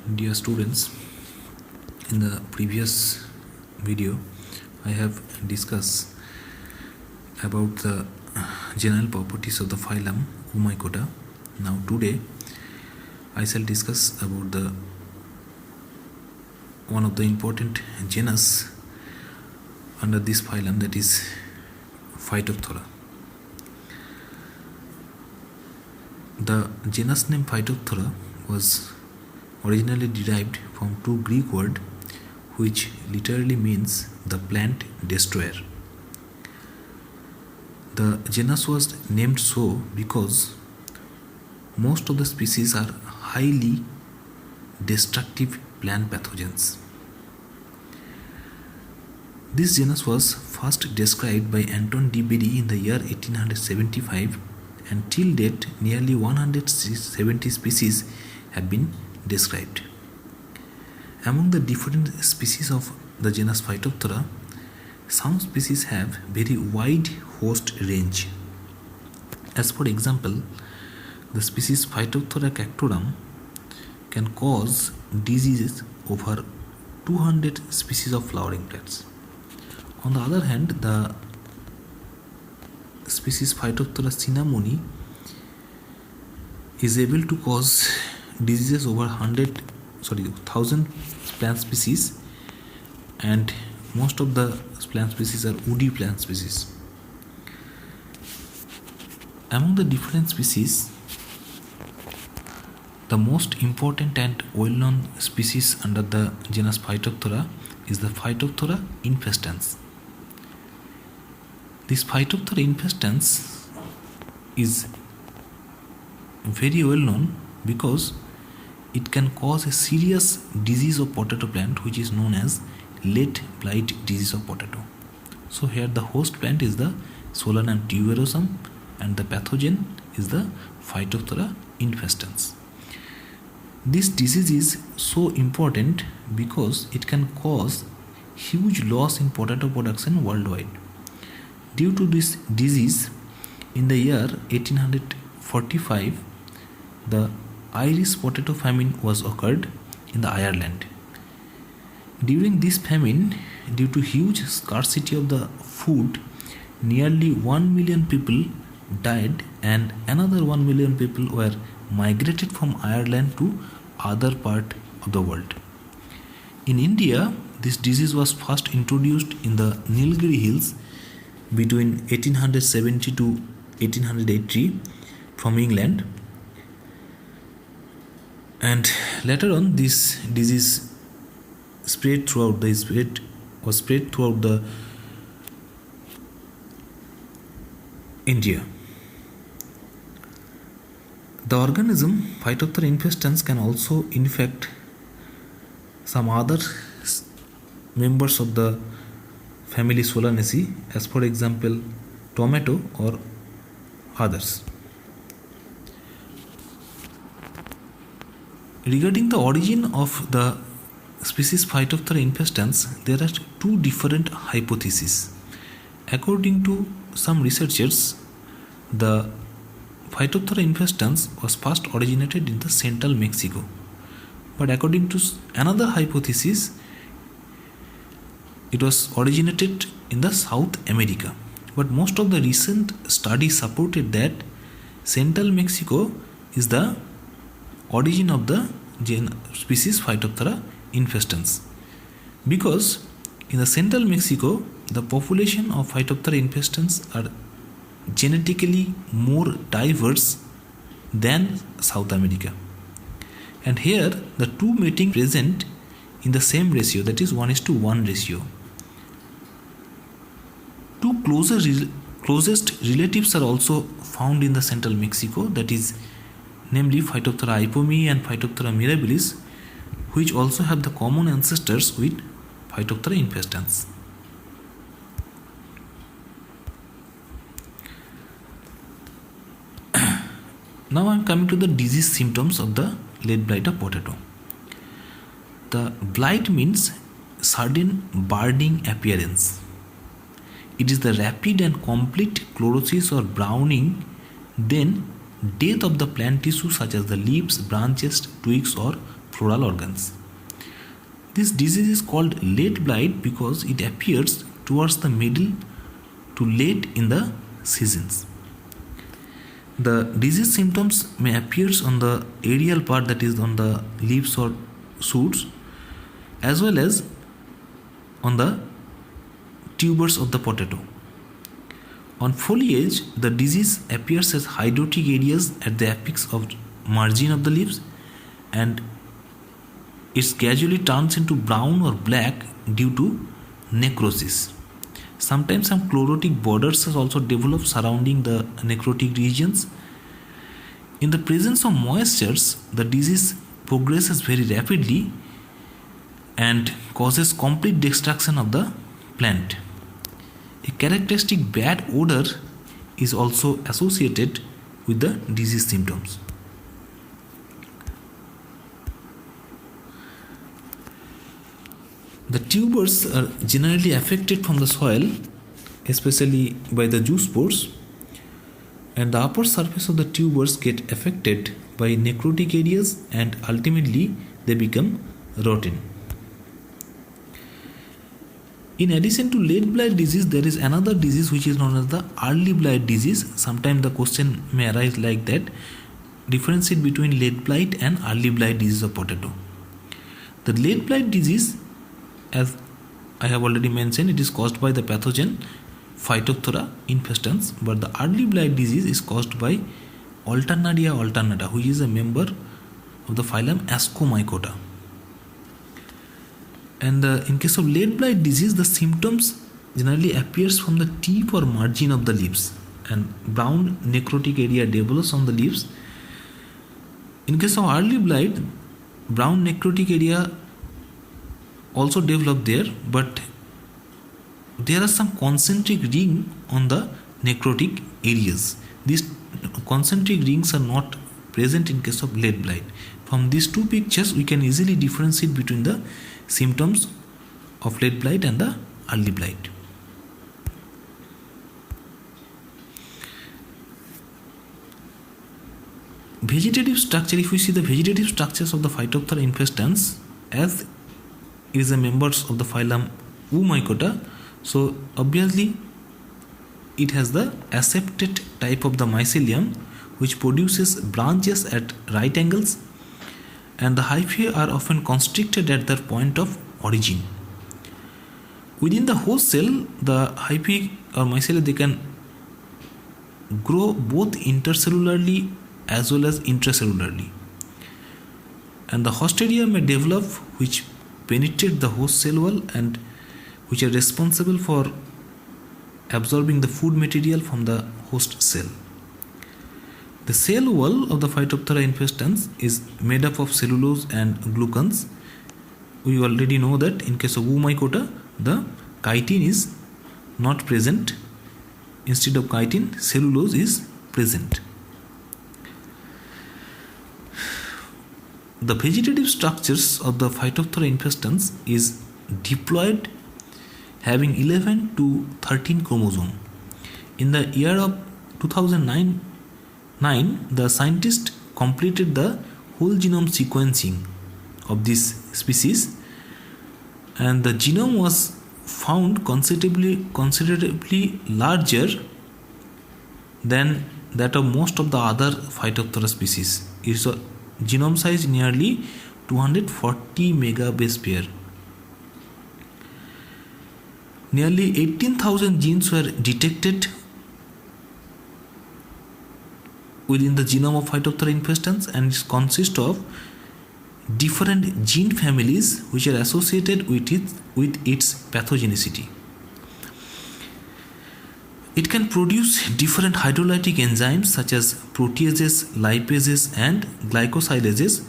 Dear students, in the previous video I have discussed about the general properties of the phylum Umycota. Now today I shall discuss about the one of the important genus under this phylum, that is Phytophthora. The genus name Phytophthora was originally derived from two Greek words which literally means the plant destroyer. The genus was named so because most of the species are highly destructive plant pathogens. This genus was first described by Anton de Bary in the year 1875, and till date nearly 170 species have been described. Among the different species of the genus Phytophthora, some species have very wide host range. As for example, the species Phytophthora cactorum can cause diseases over 200 species of flowering plants. On the other hand, the species Phytophthora cinnamoni is able to cause diseases over 1000 plant species, and most of the plant species are woody plant species. Among the different species, the most important and well-known species under the genus Phytophthora is the Phytophthora infestans. This Phytophthora infestans is very well known because it can cause a serious disease of potato plant which is known as late blight disease of potato. So here the host plant is the Solanum tuberosum and the pathogen is the Phytophthora infestans. This disease is so important because it can cause huge loss in potato production worldwide. Due to this disease, in the year 1845, the Irish potato famine was occurred in the Ireland. During this famine, due to huge scarcity of the food, nearly 1 million people died and another 1 million people were migrated from Ireland to other part of the world. In India, this disease was first introduced in the Nilgiri Hills between 1870 to 1880 from England, and later on this disease spread throughout the India. The organism Phytophthora infestans can also infect some other members of the family Solanaceae, as for example tomato or others. Regarding the origin of the species Phytophthora infestans, there are two different hypotheses. According to some researchers, the Phytophthora infestans was first originated in the central Mexico, but according to another hypothesis, it was originated in the South America. But most of the recent studies supported that central Mexico is the origin of the species Phytophthora infestans, because in the central Mexico the population of Phytophthora infestans are genetically more diverse than South America, and here the two mating present in the same ratio, that is 1:1 ratio. Two closest relatives are also found in the central Mexico, that is namely Phytophthora ipomoea and Phytophthora mirabilis, which also have the common ancestors with Phytophthora infestans. Now I am coming to the disease symptoms of the late blight of potato. The blight means sudden burning appearance. It is the rapid and complete chlorosis or browning, then death of the plant tissue such as the leaves, branches, twigs or floral organs. This disease is called late blight because it appears towards the middle to late in the seasons. The disease symptoms may appear on the aerial part, that is on the leaves or shoots, as well as on the tubers of the potato. On foliage, the disease appears as hydrotic areas at the apex of margin of the leaves, and it gradually turns into brown or black due to necrosis. Sometimes some chlorotic borders also develop surrounding the necrotic regions. In the presence of moistures, the disease progresses very rapidly and causes complete destruction of the plant. A characteristic bad odor is also associated with the disease symptoms. The tubers are generally affected from the soil, especially by the zoospores, and the upper surface of the tubers get affected by necrotic areas and ultimately they become rotten. In addition to late blight disease, there is another disease which is known as the early blight disease. Sometimes the question may arise like that: differentiate between late blight and early blight disease of potato. The late blight disease, as I have already mentioned, it is caused by the pathogen Phytophthora infestans, but the early blight disease is caused by Alternaria alternata, which is a member of the phylum Ascomycota. And in case of late blight disease, the symptoms generally appears from the tip or margin of the leaves, and brown necrotic area develops on the leaves. In case of early blight, brown necrotic area also develop there, but there are some concentric ring on the necrotic areas. These concentric rings are not present in case of late blight. From these two pictures, we can easily differentiate between the symptoms of late blight and the early blight. Vegetative structure, if we see the vegetative structures of the Phytophthora infestans, as it is a members of the phylum Oomycota, so obviously it has the aseptate type of the mycelium which produces branches at right angles, and the hyphae are often constricted at their point of origin. Within the host cell, the hyphae or mycelia, they can grow both intercellularly as well as intracellularly, and the hosteria may develop which penetrate the host cell wall and which are responsible for absorbing the food material from the host cell. The cell wall of the Phytophthora infestans is made up of cellulose and glucans. We already know that in case of Oomycota, the chitin is not present. Instead of chitin, cellulose is present. The vegetative structures of the Phytophthora infestans is diploid, having 11 to 13 chromosomes. In the year of 2009, the scientists completed the whole genome sequencing of this species, and the genome was found considerably larger than that of most of the other Phytophthora species. Its genome size nearly 240 megabase pair. Nearly 18,000 genes were detected within the genome of Phytophthora infestans, and it consists of different gene families which are associated with its pathogenicity. It can produce different hydrolytic enzymes such as proteases, lipases and glycosylases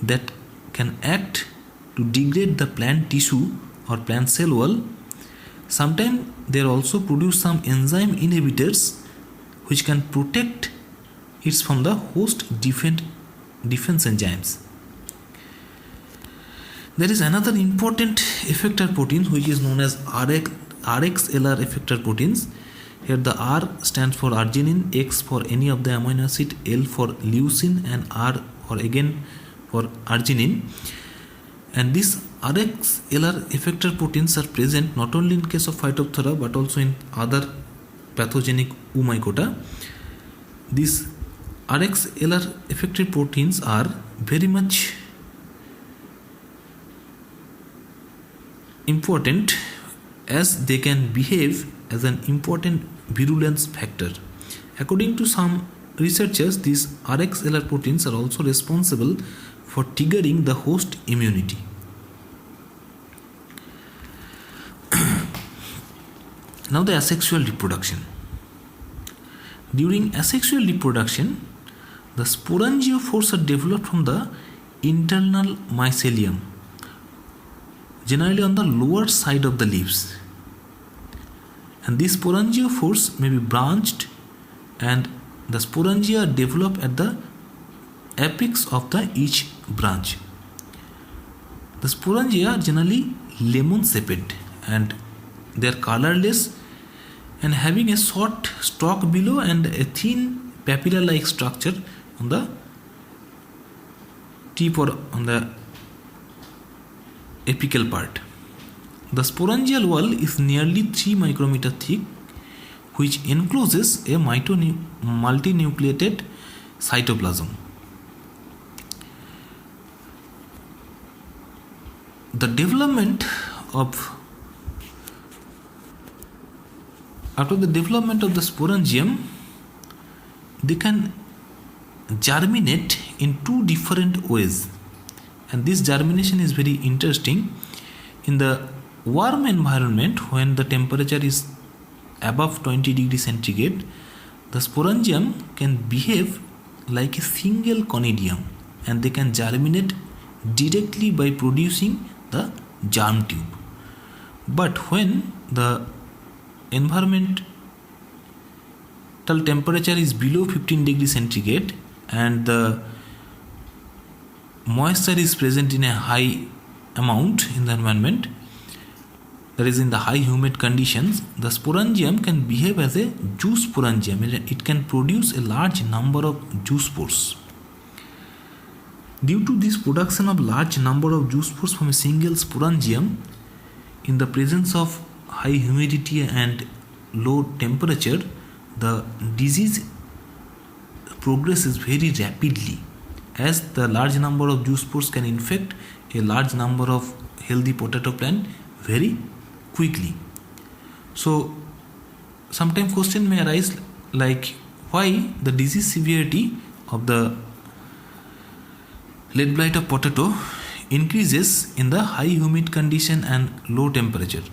that can act to degrade the plant tissue or plant cell wall. Sometimes they also produce some enzyme inhibitors which can protect it from the host defense enzymes. There is another important effector protein which is known as RxLR effector proteins. Here the R stands for arginine, X for any of the amino acid, L for leucine and R for for arginine. And these RXLR effector proteins are present not only in case of Phytophthora but also in other pathogenic Oomycota. These RXLR effector proteins are very much important as they can behave as an important virulence factor. According to some researchers, these RXLR proteins are also responsible for triggering the host immunity. Now the asexual reproduction. During asexual reproduction, the sporangiophores are developed from the internal mycelium, generally on the lower side of the leaves. And these sporangiophores may be branched, and the sporangia develop at the apex of each branch. The sporangia are generally lemon-shaped and they are colorless and having a short stalk below and a thin papilla-like structure on the tip or on the apical part. The sporangial wall is nearly 3 micrometer thick, which encloses a multinucleated cytoplasm. After the development of the sporangium, they can germinate in 2 different ways, and this germination is very interesting. In the warm environment, when the temperature is above 20 degrees centigrade, the sporangium can behave like a single conidium and they can germinate directly by producing the germ tube. But when the environmental temperature is below 15 degrees centigrade and the moisture is present in a high amount in the environment, that is in the high humid conditions, the sporangium can behave as a zoosporangium. It can produce a large number of zoospores. Due to this production of large number of zoospores from a single sporangium, in the presence of high humidity and low temperature, the disease progresses very rapidly, as the large number of zoospores can infect a large number of healthy potato plant very quickly. So sometimes question may arise like, why the disease severity of the lead blight of potato increases in the high humid condition and low temperature.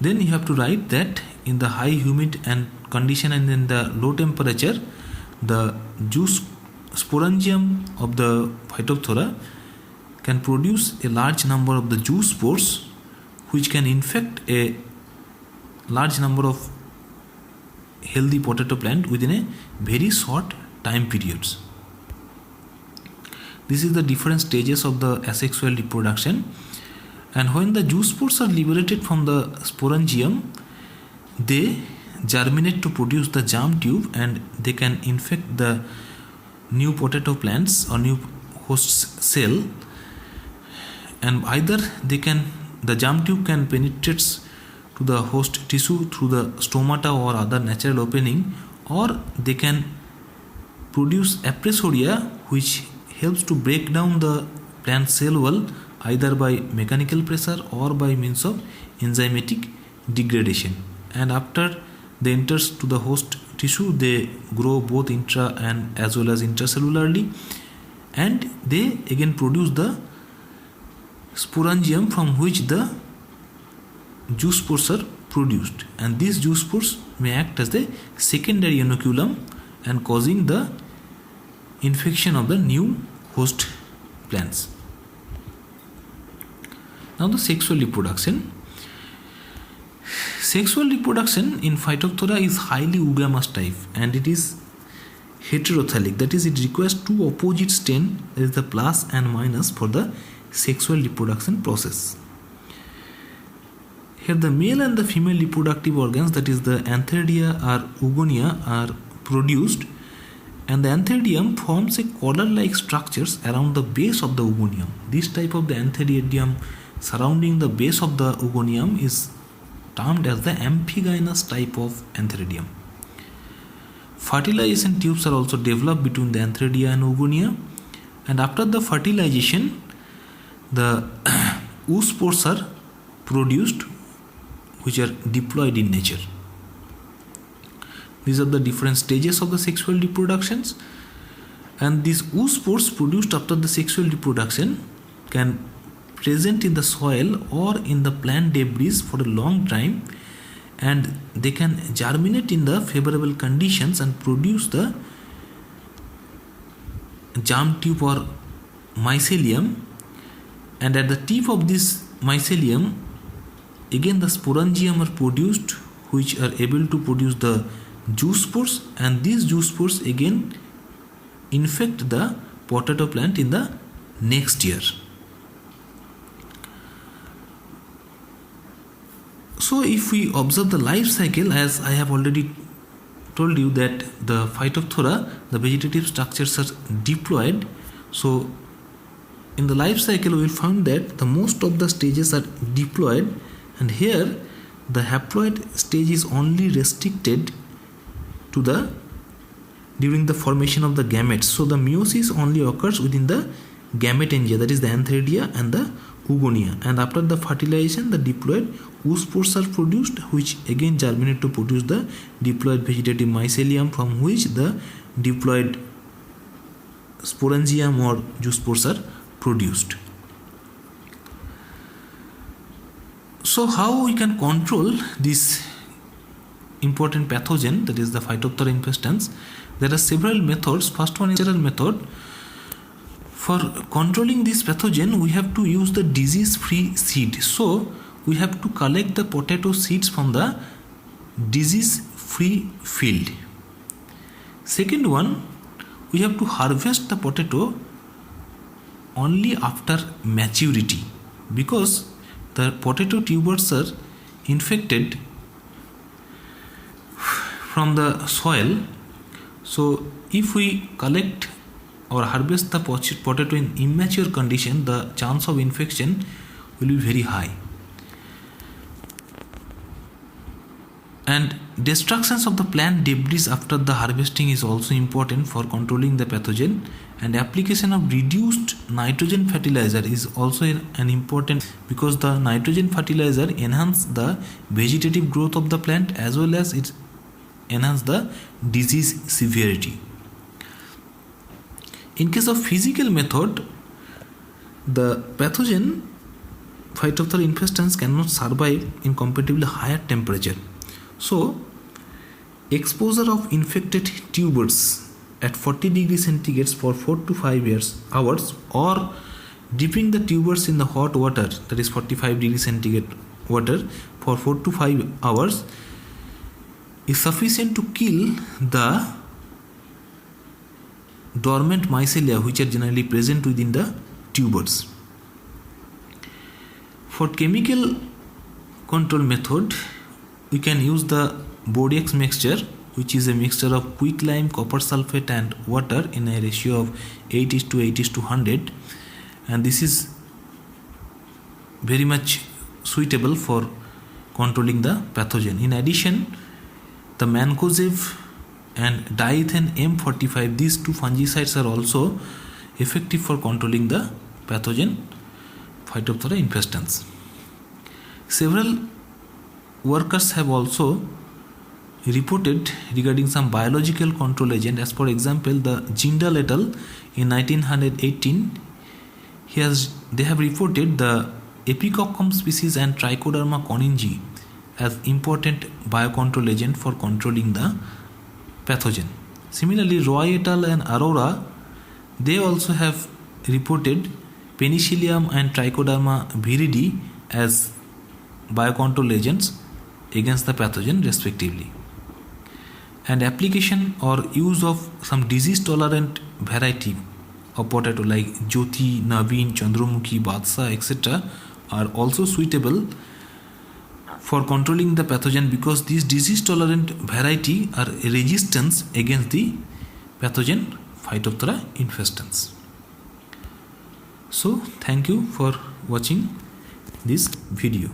Then you have to write that in the high humid and condition and in the low temperature, the sporangium of the Phytophthora can produce a large number of the zoospores, which can infect a large number of healthy potato plant within a very short time periods. This is the different stages of the asexual reproduction. And when the zoospores are liberated from the sporangium, they germinate to produce the germ tube and they can infect the new potato plants or new host cell, and either the germ tube can penetrate to the host tissue through the stomata or other natural opening, or they can produce apressoria, which helps to break down the plant cell wall either by mechanical pressure or by means of enzymatic degradation. And after they enters to the host tissue, they grow both intra and as well as intracellularly, and they again produce the sporangium from which the zoospores are produced, and these zoospores may act as the secondary inoculum and causing the infection of the new host plants. Now the sexual reproduction. Sexual reproduction in Phytophthora is highly oogamous type and it is heterothallic, that is, it requires 2 opposite strains, that is the plus and minus, for the sexual reproduction process. Here the male and the female reproductive organs, that is the antheridia or oogonia, are produced, and the antheridium forms a collar-like structures around the base of the oogonium. This type of the antheridium surrounding the base of the oogonium is termed as the amphigynous type of antheridium. Fertilization tubes are also developed between the antheridia and oogonia, and after the fertilization, the oospores are produced, which are diploid in nature. These are the different stages of the sexual reproductions, and these oospores produced after the sexual reproduction can present in the soil or in the plant debris for a long time, and they can germinate in the favorable conditions and produce the germ tube or mycelium, and at the tip of this mycelium again the sporangium are produced, which are able to produce the zoospores, and these zoospores again infect the potato plant in the next year. So if we observe the life cycle, as I have already told you that the Phytophthora, the vegetative structures are diploid. So in the life cycle we will find that the most of the stages are diploid, and here the haploid stage is only restricted to the during the formation of the gametes. So the meiosis only occurs within the gametangia, that is the antheridia and the oogonia, and after the fertilization the diploid oospores are produced, which again germinate to produce the diploid vegetative mycelium, from which the diploid sporangium or zoospores are produced. So how we can control this important pathogen, that is the Phytophthora infestans? There are several methods. First one is natural method. For controlling this pathogen, we have to use the disease-free seed. So we have to collect the potato seeds from the disease-free field. Second one, we have to harvest the potato only after maturity, because the potato tubers are infected from the soil. So if we collect or harvest the potato in immature condition, the chance of infection will be very high. And destructions of the plant debris after the harvesting is also important for controlling the pathogen, and application of reduced nitrogen fertilizer is also an important, because the nitrogen fertilizer enhance the vegetative growth of the plant as well as it enhance the disease severity. In case of physical method, the pathogen Phytophthora infestans cannot survive in comparatively higher temperature. So exposure of infected tubers at 40 degrees centigrade for 4 to 5 hours, or dipping the tubers in the hot water, that is 45 degrees centigrade water, for 4 to 5 hours is sufficient to kill the dormant mycelia which are generally present within the tubers. For chemical control method, we can use the Bordeaux mixture, which is a mixture of quicklime, copper sulfate and water in a ratio of 8:8:100, and this is very much suitable for controlling the pathogen. In addition, the mancozeb and diethane M45, these two fungicides are also effective for controlling the pathogen Phytophthora infestans. Several workers have also reported regarding some biological control agent. As for example, the Jindal et al. In 1918, they have reported the Epicoccum species and Trichoderma conningi as important biocontrol agent for controlling the pathogen. Similarly, Roy et al. And Aurora, they also have reported Penicillium and Trichoderma viridi as biocontrol agents against the pathogen respectively. And application or use of some disease tolerant variety of potato like Jyoti, Naveen, Chandramukhi, Badsa, etc. are also suitable for controlling the pathogen, because these disease tolerant variety are resistant against the pathogen Phytophthora infestans. So thank you for watching this video.